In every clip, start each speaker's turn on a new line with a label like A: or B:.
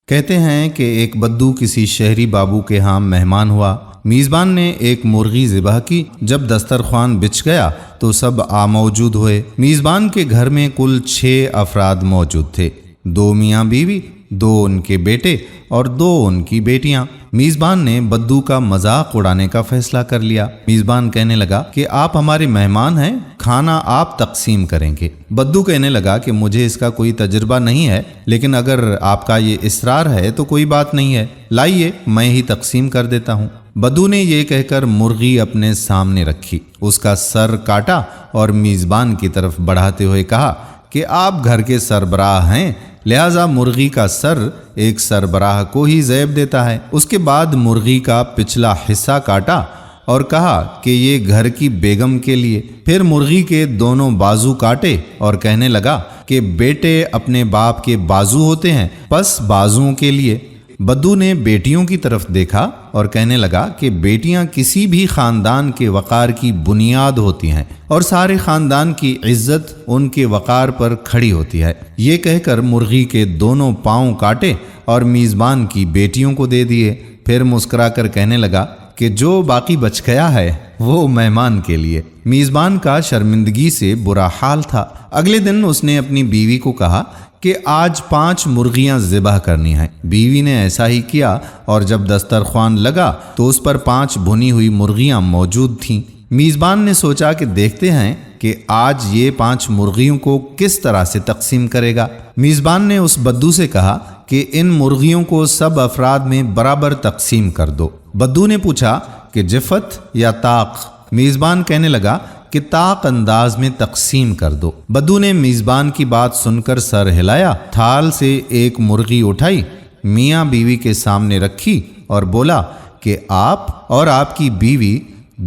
A: کہتے ہیں کہ ایک بدو کسی شہری بابو کے ہاں مہمان ہوا۔ میزبان نے ایک مرغی ذبح کی۔ جب دسترخوان بچھ گیا تو سب موجود ہوئے۔ میزبان کے گھر میں کل 6 افراد موجود تھے، 2 میاں بیوی، 2 ان کے بیٹے اور 2 ان کی بیٹیاں۔ میزبان نے بدو کا مذاق اڑانے کا فیصلہ کر لیا۔ میزبان کہنے لگا کہ آپ ہمارے مہمان ہیں، کھانا آپ تقسیم کریں گے۔ بدو کہنے لگا کہ مجھے اس کا کوئی تجربہ نہیں ہے، لیکن اگر آپ کا یہ اصرار ہے تو کوئی بات نہیں ہے، لائیے میں ہی تقسیم کر دیتا ہوں۔ بدو نے یہ کہہ کر مرغی اپنے سامنے رکھی، اس کا سر کاٹا اور میزبان کی طرف بڑھاتے ہوئے کہا کہ آپ گھر کے سربراہ ہیں، لہذا مرغی کا سر ایک سربراہ کو ہی زیب دیتا ہے۔ اس کے بعد مرغی کا پچھلا حصہ کاٹا اور کہا کہ یہ گھر کی بیگم کے لیے۔ پھر مرغی کے دونوں بازو کاٹے اور کہنے لگا کہ بیٹے اپنے باپ کے بازو ہوتے ہیں، پس بازوؤں کے لیے۔ بدو نے بیٹیوں کی طرف دیکھا اور کہنے لگا کہ بیٹیاں کسی بھی خاندان کے وقار کی بنیاد ہوتی ہیں اور سارے خاندان کی عزت ان کے وقار پر کھڑی ہوتی ہے۔ یہ کہہ کر مرغی کے دونوں پاؤں کاٹے اور میزبان کی بیٹیوں کو دے دیے۔ پھر مسکرا کر کہنے لگا کہ جو باقی بچ گیا ہے وہ مہمان کے لیے۔ میزبان کا شرمندگی سے برا حال تھا۔ اگلے دن اس نے اپنی بیوی کو کہا کہ آج 5 مرغیاں ذبح کرنی ہیں۔ بیوی نے ایسا ہی کیا اور جب دسترخوان لگا تو اس پر 5 بھنی ہوئی مرغیاں موجود تھیں۔ میزبان نے سوچا کہ دیکھتے ہیں کہ آج یہ 5 مرغیوں کو کس طرح سے تقسیم کرے گا۔ میزبان نے اس بدو سے کہا کہ ان مرغیوں کو سب افراد میں برابر تقسیم کر دو۔ بدو نے پوچھا کہ جفت یا طاق؟ میزبان کہنے لگا کہ طاق انداز میں تقسیم کر دو۔ بدو نے میزبان کی بات سن کر سر ہلایا، تھال سے ایک مرغی اٹھائی، میاں بیوی کے سامنے رکھی اور بولا کہ آپ اور آپ کی بیوی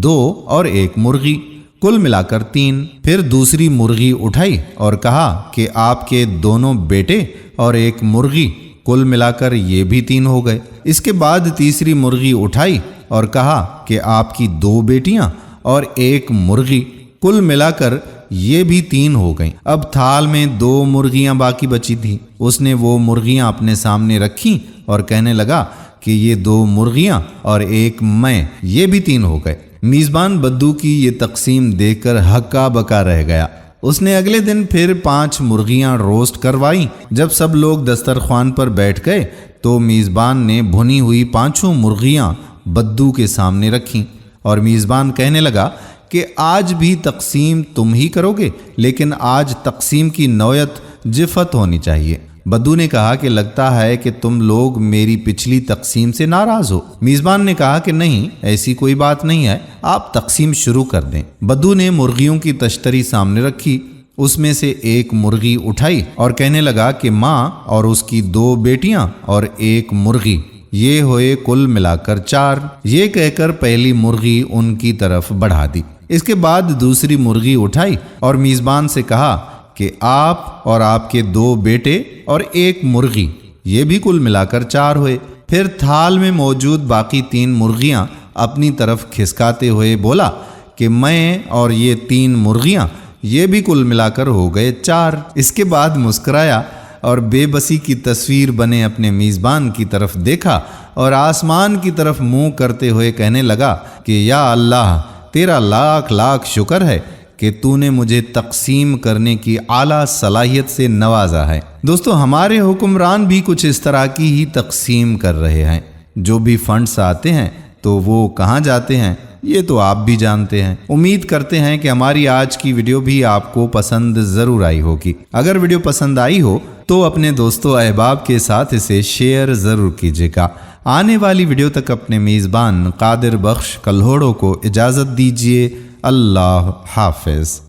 A: 2 اور 1 مرغی، کل ملا کر 3۔ پھر دوسری مرغی اٹھائی اور کہا کہ آپ کے دونوں بیٹے اور 1 مرغی، کل ملا کر یہ بھی 3 ہو گئے۔ اس کے بعد تیسری مرغی اٹھائی اور کہا کہ آپ کی 2 بیٹیاں اور 1 مرغی، کل ملا کر یہ بھی 3 ہو گئیں۔ اب تھال میں 2 مرغیاں باقی بچی تھیں۔ اس نے وہ مرغیاں اپنے سامنے رکھیں اور کہنے لگا کہ یہ 2 مرغیاں اور 1 میں، یہ بھی 3 ہو گئے۔ میزبان بدو کی یہ تقسیم دیکھ کر ہکا بکا رہ گیا۔ اس نے اگلے دن پھر 5 مرغیاں روسٹ کروائیں۔ جب سب لوگ دسترخوان پر بیٹھ گئے تو میزبان نے بھنی ہوئی 5 مرغیاں بدو کے سامنے رکھیں اور میزبان کہنے لگا کہ آج بھی تقسیم تم ہی کرو گے، لیکن آج تقسیم کی نوعیت جفت ہونی چاہیے۔ بدو نے کہا کہ لگتا ہے کہ تم لوگ میری پچھلی تقسیم سے ناراض ہو۔ میزبان نے کہا کہ نہیں، ایسی کوئی بات نہیں ہے، آپ تقسیم شروع کر دیں۔ بدو نے مرغیوں کی تشتری سامنے رکھی، اس میں سے 1 مرغی اٹھائی اور کہنے لگا کہ ماں اور اس کی 2 بیٹیاں اور 1 مرغی، یہ ہوئے کل ملا کر 4۔ یہ کہہ کر پہلی مرغی ان کی طرف بڑھا دی۔ اس کے بعد دوسری مرغی اٹھائی اور میزبان سے کہا کہ آپ اور آپ کے 2 بیٹے اور 1 مرغی، یہ بھی کل ملا کر 4 ہوئے۔ پھر تھال میں موجود باقی 3 مرغیاں اپنی طرف کھسکاتے ہوئے بولا کہ میں اور یہ 3 مرغیاں، یہ بھی کل ملا کر ہو گئے 4۔ اس کے بعد مسکرایا اور بے بسی کی تصویر بنے اپنے میزبان کی طرف دیکھا اور آسمان کی طرف منہ کرتے ہوئے کہنے لگا کہ یا اللہ، تیرا لاکھ لاکھ شکر ہے کہ تو نے مجھے تقسیم کرنے کی اعلیٰ صلاحیت سے نوازا ہے۔ دوستو، ہمارے حکمران بھی کچھ اس طرح کی ہی تقسیم کر رہے ہیں۔ جو بھی فنڈز آتے ہیں تو وہ کہاں جاتے ہیں یہ تو آپ بھی جانتے ہیں۔ امید کرتے ہیں کہ ہماری آج کی ویڈیو بھی آپ کو پسند ضرور آئی ہوگی۔ اگر ویڈیو پسند آئی ہو تو اپنے دوستوں احباب کے ساتھ اسے شیئر ضرور کیجیے گا۔ آنے والی ویڈیو تک اپنے میزبان قادر بخش کلہوڑوں کو اجازت دیجیے۔ اللہ حافظ۔